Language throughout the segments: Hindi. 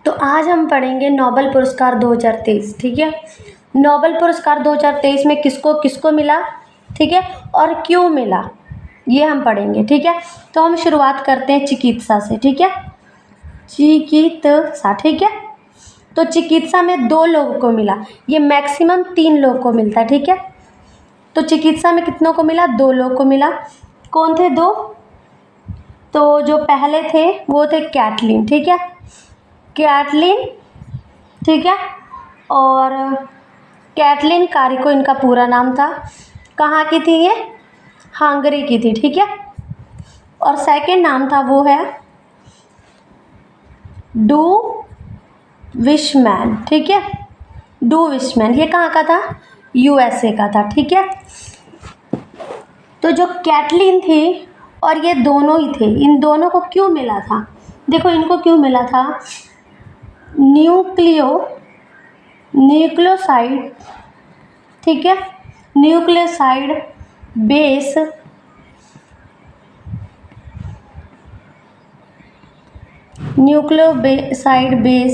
तो आज हम पढ़ेंगे नोबेल पुरस्कार 2023। ठीक है, नोबेल पुरस्कार 2023 में किसको किसको मिला, ठीक है, और क्यों मिला, ये हम पढ़ेंगे। ठीक है, तो हम शुरुआत करते हैं चिकित्सा से। ठीक है, चिकित्सा। ठीक है, तो चिकित्सा में 2 लोगों को मिला, ये मैक्सिमम 3 लोगों को मिलता है। ठीक है, तो चिकित्सा में कितनों को मिला, 2 लोगों को मिला। कौन थे 2? तो जो पहले थे वो थे कैटलिन। ठीक है, कैटलिन। ठीक है, और कैटलिन कारिको इनका पूरा नाम था। कहाँ की थी ये? हंगरी की थी। ठीक है, और सेकंड नाम था वो है डू विशमैन। ठीक है, डू विशमैन, ये कहाँ का था? यूएसए का था। ठीक है, तो जो कैटलिन थी और ये दोनों ही थे, इन दोनों को क्यों मिला था? देखो इनको क्यों मिला था, न्यूक्लियोसाइड। ठीक है, न्यूक्लियोसाइड बेस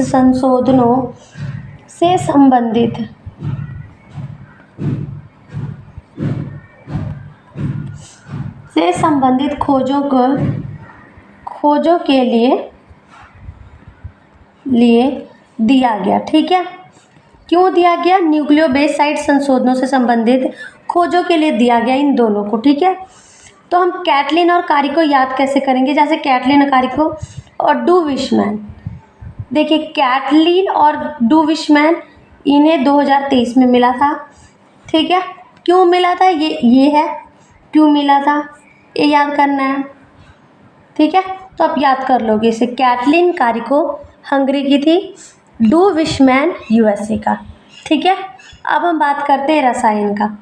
संशोधनों से संबंधित खोजों के लिए दिया गया। ठीक है, क्यों दिया गया? न्यूक्लियोबेसाइड संशोधनों से संबंधित खोजों के लिए दिया गया इन दोनों को। ठीक है, तो हम कैटलिन और कारी को याद कैसे करेंगे? जैसे कैटलिन और कारी को और डू विशमैन। देखिए कैटलिन और डू विशमैन इन्हें 2023 में मिला था। ठीक है, क्यों मिला था? ये है क्यों मिला था, ये याद करना है। ठीक है, तो आप याद कर लोगे इसे। कैटलिन कारिको हंगरी की थी, डू विशमैन यूएसए का। ठीक है, अब हम बात करते हैं रसायन का।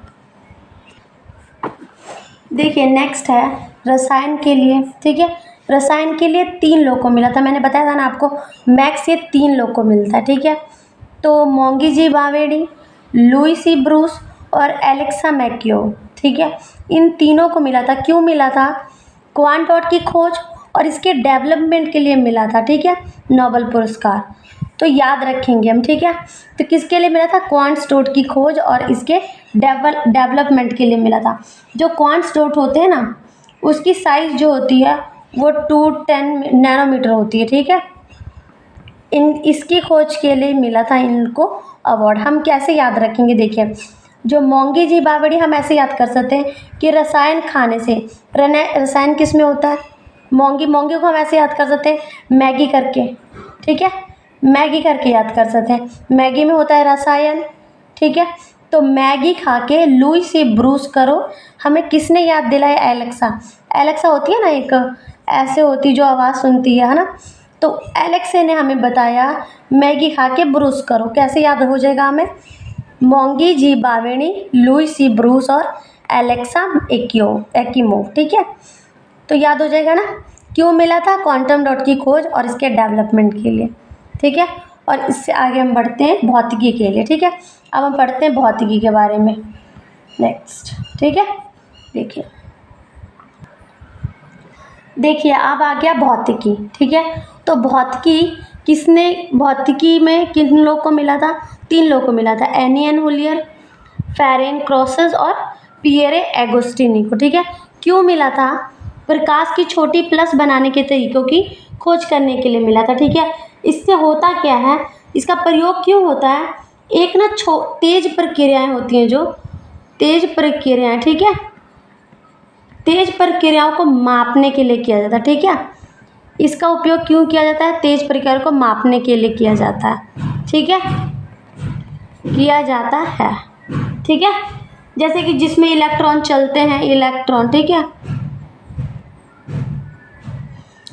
देखिए नेक्स्ट है रसायन के लिए। ठीक है, रसायन के लिए 3 लोग को मिला था, मैंने बताया था ना आपको, मैक्स ये 3 लोग को मिलता है। ठीक है, तो मोंगी जी बावेडी, लुई ब्रूस और एलेक्सा मैक्यो। ठीक है, इन तीनों को मिला था। क्यों मिला था? क्वांट डॉट की खोज और इसके डेवलपमेंट के लिए मिला था। ठीक है, नोबेल पुरस्कार तो याद रखेंगे हम। ठीक है, तो किसके लिए मिला था? क्वांट्स डॉट की खोज और इसके डेवलपमेंट के लिए मिला था। जो क्वांट्स डॉट होते हैं ना, उसकी साइज जो होती है वो 210 नैनोमीटर होती है। ठीक है, इसकी खोज के लिए मिला था इनको अवार्ड। हम कैसे याद रखेंगे? देखिए जो मोंगी जी बावड़ी, हम ऐसे याद कर सकते हैं कि रसायन खाने से, रसायन किस में होता है? मोंगी को हम ऐसे याद कर सकते हैं मैगी करके। ठीक है, मैगी करके याद कर सकते हैं, मैगी में होता है रसायन। ठीक है, तो मैगी खा के लुई ब्रूस करो, हमें किसने याद दिलाया? एलेक्सा होती है ना, एक ऐसे होती जो आवाज़ सुनती है ना, तो एलेक्सा ने हमें बताया मैगी खा के ब्रूस करो। कैसे याद हो जाएगा हमें? मोंगी जी बावेणी, लुई ब्रूस और एलेक्सा एकिमोव। ठीक है, तो याद हो जाएगा ना। क्यों मिला था? क्वांटम डॉट की खोज और इसके डेवलपमेंट के लिए। ठीक है, और इससे आगे हम बढ़ते हैं भौतिकी के लिए। ठीक है, अब हम पढ़ते हैं भौतिकी के बारे में नेक्स्ट। ठीक है, देखिए अब आ गया भौतिकी। ठीक है, तो भौतिकी में किन लोग को मिला था? 3 लोग को मिला था, एनियन हुलियर, फेरेन क्रॉसेस और पियरे एगोस्टिनी को। ठीक है, क्यों मिला था? प्रकाश की छोटी प्लस बनाने के तरीकों की खोज करने के लिए मिला था। ठीक है, इससे होता क्या है, इसका प्रयोग क्यों होता है? एक ना तेज प्रक्रियाएं होती हैं, जो तेज प्रक्रियाएं, ठीक है, तेज प्रक्रियाओं को मापने के लिए किया जाता है। ठीक है, इसका उपयोग क्यों किया जाता है? तेज प्रक्रियाओं को मापने के लिए किया जाता है। ठीक है, किया जाता है। ठीक है, जैसे कि जिसमें इलेक्ट्रॉन चलते हैं, इलेक्ट्रॉन, ठीक है,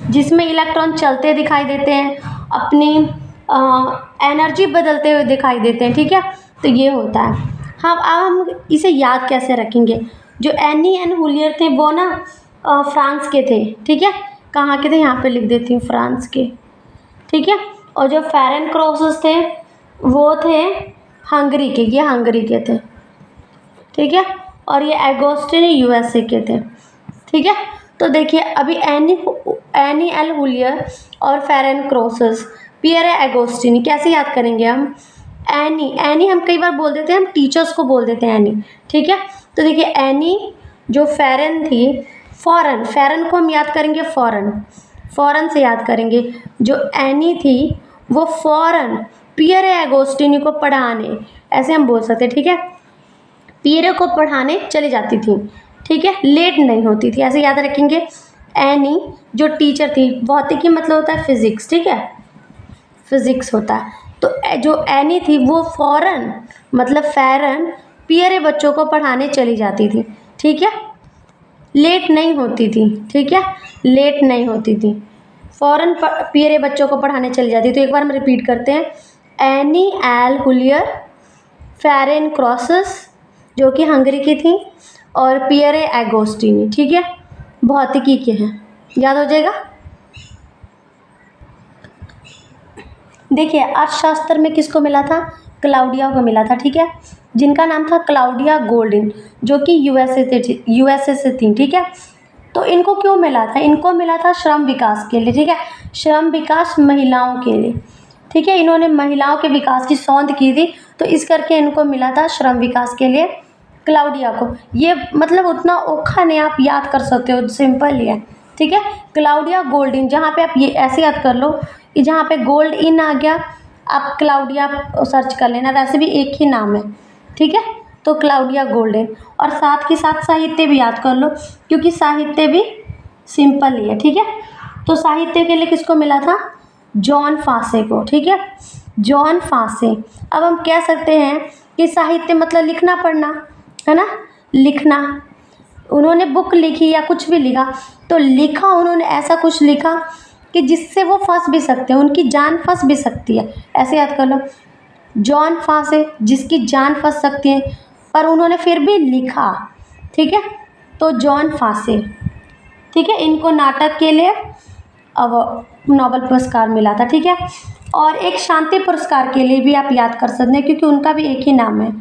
जिसमें इलेक्ट्रॉन चलते दिखाई देते हैं, अपनी एनर्जी बदलते हुए दिखाई देते हैं। ठीक है, तो ये होता है। हाँ, अब हम इसे याद कैसे रखेंगे? जो एनियन हुलियर थे वो ना फ्रांस के थे। ठीक है, कहाँ के थे? यहाँ पे लिख देती हूँ, फ्रांस के। ठीक है, और जो फेरेन क्रॉसेस थे वो थे हंगरी के, ये हंगरी के थे। ठीक है, और ये एगोस्टिनी यूएसए के थे। ठीक है, तो देखिए अभी एनी एल हुलियर और फेरेन क्रॉसेस पियरे एगोस्टिनी। कैसे याद करेंगे हम? एनी, एनी हम कई बार बोल देते हैं, हम टीचर्स को बोल देते हैं एनी, ठीक है। तो देखिए एनी जो फेरन थी, फॉरन, फेरन को हम याद करेंगे फॉरन, फॉरन से याद करेंगे। जो एनी थी वो फॉरन पियरे एगोस्टिनी को पढ़ाने, ऐसे हम बोल सकते हैं, ठीक है। पियरे को पढ़ाने चली जाती थी, ठीक है, लेट नहीं होती थी, ऐसे याद रखेंगे। एनी जो टीचर थी, भौतिकी मतलब होता है फिजिक्स, ठीक है, फिजिक्स होता है। तो जो एनी थी वो फॉरन मतलब फेरन पियरे बच्चों को पढ़ाने चली जाती थी, ठीक है, लेट नहीं होती थी, ठीक है, लेट नहीं होती थी, फॉरन पियरे बच्चों को पढ़ाने चली जाती। तो एक बार हम रिपीट करते हैं, एनी एल हुलियर फेरेन क्रॉसस जो कि हंगरी की थी, और पियरे एगोस्टिनी, ठीक है, भौतिकी के हैं, याद हो जाएगा। देखिए अर्थशास्त्र में किसको मिला था? क्लाउडिया को मिला था, ठीक है, जिनका नाम था क्लाउडिया गोल्डिन, जो कि यूएसए से थी, ठीक है। तो इनको क्यों मिला था? इनको मिला था श्रम विकास के लिए, ठीक है, श्रम विकास महिलाओं के लिए, ठीक है, इन्होंने महिलाओं के विकास की सौंध की थी, तो इस करके इनको मिला था श्रम विकास के लिए क्लाउडिया को। ये मतलब उतना औखा नहीं, आप याद कर सकते हो, सिंपल ही है, ठीक है। क्लाउडिया गोल्डिन, जहाँ पे आप ये ऐसे याद कर लो कि जहाँ पे गोल्ड इन आ गया आप क्लाउडिया सर्च कर लेना, वैसे भी एक ही नाम है, ठीक है। तो क्लाउडिया गोल्डन, और साथ के साथ साहित्य भी याद कर लो क्योंकि साहित्य भी सिंपल ही है, ठीक है। तो साहित्य के लिए किसको मिला था? जॉन फासे को, ठीक है, जॉन फासे। अब हम कह सकते हैं कि साहित्य मतलब लिखना पढ़ना, है ना, लिखना। उन्होंने बुक लिखी या कुछ भी लिखा, तो लिखा उन्होंने ऐसा कुछ लिखा कि जिससे वो फंस भी सकते हैं, उनकी जान फंस भी सकती है, ऐसे याद कर लो। जॉन फासे जिसकी जान फंस सकती है पर उन्होंने फिर भी लिखा, ठीक है, तो जॉन फासे, ठीक है। इनको नाटक के लिए अब नोबेल पुरस्कार मिला था, ठीक है। और एक शांति पुरस्कार के लिए भी आप याद कर सकते हैं क्योंकि उनका भी एक ही नाम है,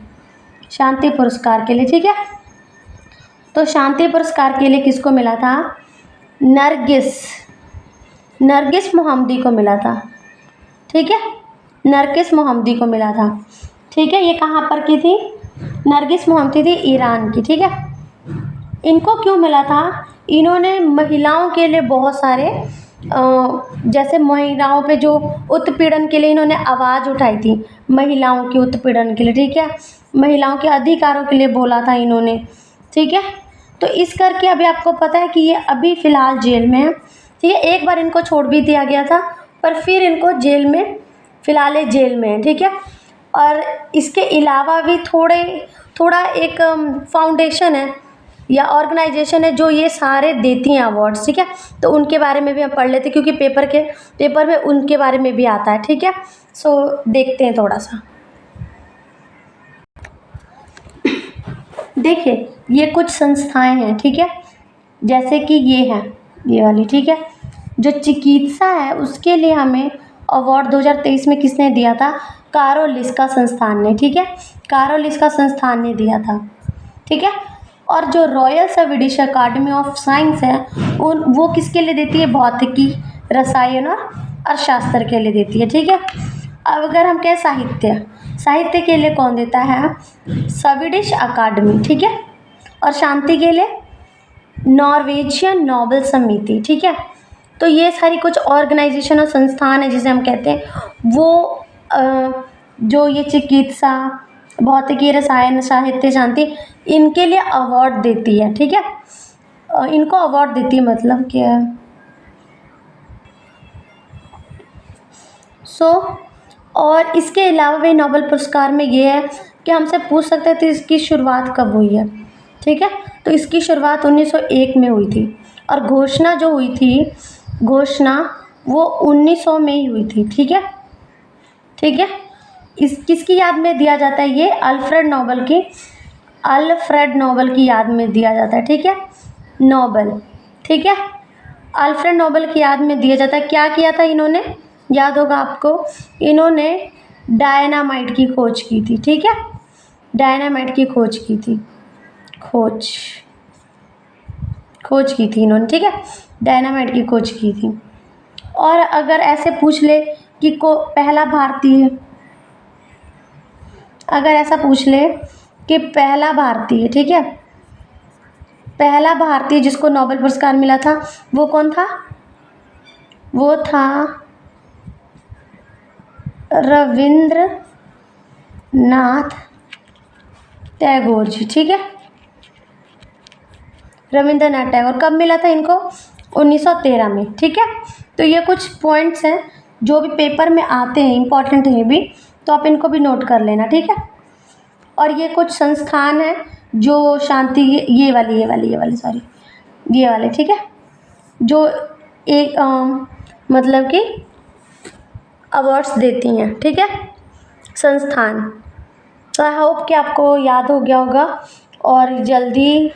शांति पुरस्कार के लिए, ठीक है। तो शांति पुरस्कार के लिए किसको मिला था? नरगिस मोहम्मदी को मिला था, ठीक है, नरगिस मोहम्मदी को मिला था, ठीक है। ये कहाँ पर की थी? नरगिस मोहम्मदी थी ईरान की, ठीक है। इनको क्यों मिला था? इन्होंने महिलाओं के लिए बहुत सारे जैसे महिलाओं पे जो उत्पीड़न के लिए इन्होंने आवाज़ उठाई थी, महिलाओं के उत्पीड़न के लिए, ठीक है, महिलाओं के अधिकारों के लिए बोला था इन्होंने, ठीक है। तो इस करके अभी आपको पता है कि ये अभी फ़िलहाल जेल में है, ठीक है। एक बार इनको छोड़ भी दिया गया था पर फिर इनको जेल में, फ़िलहाल ये जेल में है, ठीक है। और इसके अलावा भी थोड़ा एक फाउंडेशन है या ऑर्गेनाइजेशन है जो ये सारे देती हैं अवार्ड्स, ठीक है। तो उनके बारे में भी हम पढ़ लेते हैं क्योंकि पेपर में उनके बारे में भी आता है, ठीक है। सो देखते हैं थोड़ा सा। देखिए ये कुछ संस्थाएं हैं, ठीक है, जैसे कि ये हैं, ये वाली, ठीक है। जो चिकित्सा है उसके लिए हमें अवार्ड 2023 में किसने दिया था? कारोलिस्का संस्थान ने, ठीक है, कारोलिस्का संस्थान ने दिया था, ठीक है। और जो royal Swedish academy of science है वो किसके लिए देती है? भौतिकी, रसायन और अर्थशास्त्र के लिए देती है, ठीक है। अब अगर हम कहें साहित्य के लिए कौन देता है? स्वीडिश अकादमी, ठीक है। और शांति के लिए नॉर्वेजियन नोबेल समिति, ठीक है। तो ये सारी कुछ ऑर्गेनाइजेशन और संस्थान है जिसे हम कहते हैं वो जो ये चिकित्सा, भौतिकी, रसायन, साहित्य, शांति, इनके लिए अवार्ड देती है, ठीक है। इनको अवार्ड देती है मतलब क्या है? और इसके अलावा भी नोबेल पुरस्कार में ये है कि हमसे पूछ सकते थे इसकी शुरुआत कब हुई है, ठीक है। तो इसकी शुरुआत 1901 में हुई थी और घोषणा जो हुई थी, घोषणा वो 1900 में ही हुई थी, ठीक है, ठीक है। इस किसकी याद में दिया जाता है? ये अल्फ्रेड नोबेल की याद में दिया जाता है, ठीक है, नोबेल, ठीक है, अल्फ्रेड नोबेल की याद में दिया जाता है। क्या किया था इन्होंने? याद होगा आपको, इन्होंने डायनामाइट की खोज की थी, ठीक है, डायनामाइट की खोज की थी, खोज की थी इन्होंने, ठीक है, डायनामाइट की खोज की थी। और अगर ऐसे पूछ ले कि को पहला भारतीय, अगर ऐसा पूछ ले कि पहला भारतीय, ठीक है, पहला भारतीय जिसको नोबेल पुरस्कार मिला था वो कौन था? वो था रविंद्रनाथ टैगोर जी, ठीक है। रविंद्रनाथ टैगोर, कब मिला था इनको? 1913 में, ठीक है। तो ये कुछ पॉइंट्स हैं जो भी पेपर में आते हैं, इंपॉर्टेंट है ये भी, तो आप इनको भी नोट कर लेना, ठीक है। और ये कुछ संस्थान हैं जो शांति, ये वाली सॉरी, ये वाले, ठीक है, जो एक मतलब कि अवार्ड्स देती हैं, ठीक है, संस्थान। तो आई होप कि आपको याद हो गया होगा और जल्दी